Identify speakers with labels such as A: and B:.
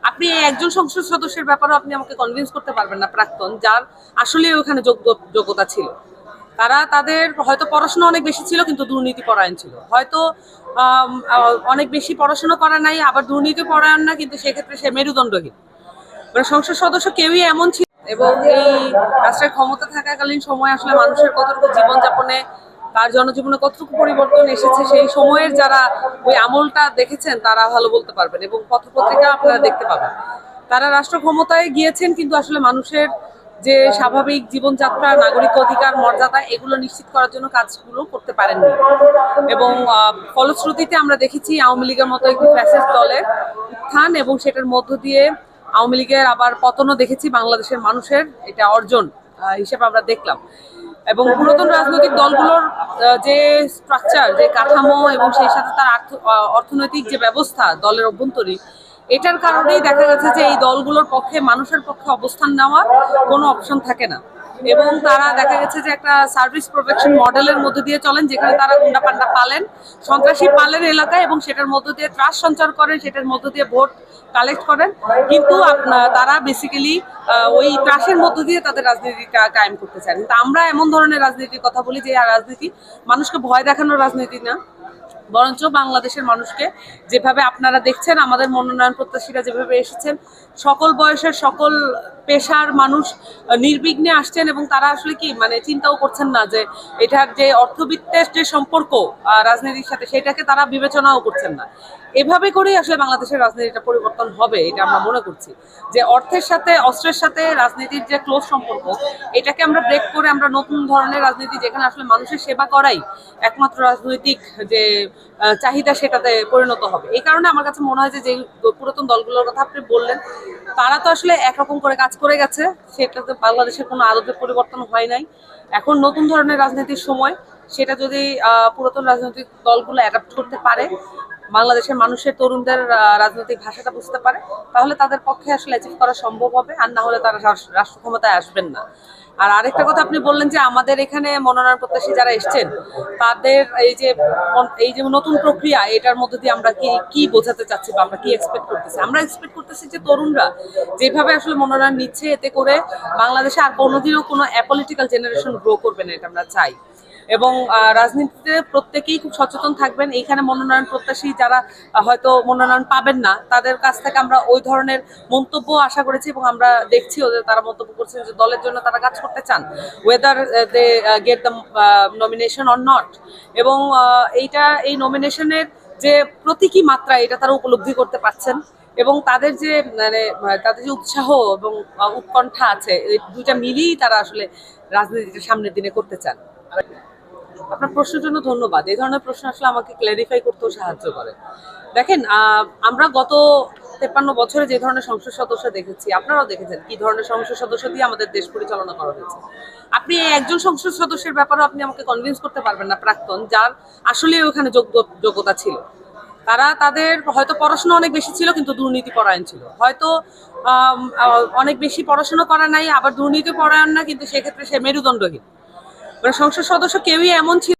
A: আপনি একজন সংসদ সদস্যের ব্যাপারে আপনি আমাকে কনভিন্স করতে পারবেন না, প্রাক্তন যার আসলে ওখানে যোগ্যতা ছিল। তারা তাদের হয়তো পড়াশোনা অনেক বেশি ছিল কিন্তু দুর্নীতি পরায়ণ ছিল, হয়তো অনেক বেশি পড়াশোনা করা নাই আবার দুর্নীতি পরায়ণ না, কিন্তু সেক্ষেত্রে সে মেরুদণ্ডহীন। মানে সংসদ সদস্য কেউই এমন ছিল। এবং এই রাষ্ট্রের ক্ষমতা থাকাকালীন সময় আসলে মানুষের কতটুকু জীবনযাপনে, তার জনজীবনে কতটুকু পরিবর্তন এসেছে সেই সময়ের যারা ওই আমলটা দেখেছেন তারা ভালো বলতে পারবেন, এবং পত্রপত্রিকা আপনারা দেখতে পাবেন। তারা রাষ্ট্র ক্ষমতায় গিয়েছেন কিন্তু আসলে মানুষের যে স্বাভাবিক জীবনযাত্রা, নাগরিক অধিকার, মর্যাদা এগুলো নিশ্চিত করার জন্য কাজগুলো করতে পারেননি। এবং ফলশ্রুতিতে আমরা দেখেছি আওয়ামী লীগের মতো একটি ফ্যাসিস্ট দলের উত্থান, এবং সেটার মধ্য দিয়ে আওয়ামী লীগের আবার পতনও দেখেছি। বাংলাদেশের মানুষের এটা অর্জন হিসেবে আমরা দেখলাম। এবং পুরাতন রাজনৈতিক দলগুলোর যে স্ট্রাকচার, যে কাঠামো, এবং সেই সাথে তার অর্থনৈতিক যে ব্যবস্থা দলের অভ্যন্তরীণ, এটার কারণেই দেখা গেছে যে এই দলগুলোর পক্ষে, মানুষের পক্ষে অবস্থান নেওয়ার কোনো অপশন থাকে না। এবং তারা দেখা গেছে যে একটা সার্ভিস প্রোটেকশন মডেলের মধ্যে দিয়ে চলেন, যেখানে তারা গুন্ডাপান্ডা পালেন, সন্ত্রাসী পালেন এলাকায়, এবং সেটার মধ্য দিয়ে ত্রাস সঞ্চার করেন, সেটার মধ্য দিয়ে ভোট কালেক্ট করেন। কিন্তু তারা বেসিক্যালি ওই ত্রাসের মধ্য দিয়ে তাদের রাজনীতিটা কায়েম করতে চান। কিন্তু আমরা এমন ধরনের রাজনীতির কথা বলি যে রাজনীতি মানুষকে ভয় দেখানোর রাজনীতি না, বরঞ্চ বাংলাদেশের মানুষকে যেভাবে আপনারা দেখছেন, আমাদের মনোনয়ন প্রত্যাশীরা যেভাবে এসেছেন, সকল বয়সের সকল পেশার মানুষ নির্বিঘ্নে আসছেন, এবং তারা আসলে কি মানে চিন্তাও করছেন না যে এটার যে অর্থবিত্তের যে সম্পর্ক রাজনীতির সাথে, সেটাকে তারা বিবেচনাও করছেন না। এভাবে করেই আসলে বাংলাদেশের রাজনীতিটা পরিবর্তন হবে, এটা আমরা মনে করছি। যে অর্থের সাথে, অস্ত্রের সাথে রাজনীতির যে ক্লোজ সম্পর্ক, এটাকে আমরা ব্রেক করে আমরা নতুন ধরনের রাজনীতি, যেখানে আসলে মানুষের সেবা করাই একমাত্র রাজনৈতিক যে চাহিদা, সেটাতে পরিণত হবে। এই কারণে আমার কাছে মনে হয় যে পুরাতন দলগুলোর কথা আপনি বললেন, তারা তো আসলে একরকম করে কাজ করে গেছে, সেটাতে বাংলাদেশের কোনো আদতে পরিবর্তন হয় নাই। এখন নতুন ধরনের রাজনীতির সময়, সেটা যদি পুরাতন রাজনৈতিক দলগুলো অ্যাডাপ্ট করতে পারে, বাংলাদেশের মানুষের তরুণদের রাজনৈতিক ভাষাটা বুঝতে পারে, তাহলে তাদের পক্ষে আসলে অ্যাচিভ করা সম্ভব হবে। আর না হলে তারা রাষ্ট্র ক্ষমতায় আসবেন না। আর আরেকটা কথা আপনি বললেন যে আমাদের এখানে মনোনয়ন প্রত্যাশী যারা এসছেন, তাদের এই যে নতুন প্রক্রিয়া, এটার মধ্যে দিয়ে আমরা কি বোঝাতে চাচ্ছি বা আমরা কি এক্সপেক্ট করতেছি? আমরা এক্সপেক্ট করতেছি যে তরুণরা যেভাবে আসলে মনোনয়ন নিচ্ছে, এতে করে বাংলাদেশে আর কোনোদিনও কোনো অ্যাপলিটিক্যাল জেনারেশন গ্রো করবে না, এটা আমরা চাই। এবং রাজনীতিতে প্রত্যেকেই খুব সচেতন থাকবেন। এইখানে মনোনয়ন প্রত্যাশী যারা হয়তো মনোনয়ন পাবেন না, তাদের কাছ থেকে আমরা ওই ধরনের মন্তব্য আশা করেছি, এবং আমরা দেখছি ওদের, তারা মন্তব্য করছেন যে দলের জন্য তারা কাজ করতে চান, whether they get the nomination or not. এবং এই নমিনেশনের যে প্রতীকী মাত্রা, এটা তারা উপলব্ধি করতে পারছেন। এবং তাদের যে তাদের যে উৎসাহ এবং উৎকণ্ঠা আছে, এই দুইটা মিলিয়েই তারা আসলে রাজনীতিটা সামনের দিনে করতে চান। আপনার প্রশ্নের জন্য ধন্যবাদ। এই ধরনের প্রশ্ন আসলে আমাকে ক্ল্যারিফাই করতেও সাহায্য করে। দেখেন, আমরা গত 53 বছরে যে ধরনের সংসদ সদস্য দেখেছি, আপনারাও দেখেছেন কি ধরনের সংসদ সদস্য দিয়ে আমাদের দেশ পরিচালনা করা হয়েছে। আপনি একজন সংসদ সদস্যের ব্যাপারে আপনি আমাকে কনভিন্স করতে পারবেন না, প্রাক্তন যার আসলে ওখানে যোগ্যতা ছিল। তারা তাদের হয়তো পড়াশোনা অনেক বেশি ছিল কিন্তু দুর্নীতি পরায়ণ ছিল, হয়তো অনেক বেশি পড়াশোনা করা নাই আবার দুর্নীতি পরায়ণ না, কিন্তু সেক্ষেত্রে সে মেরুদণ্ডহীন। মানে সংসদ সদস্য কেউই এমন ছিল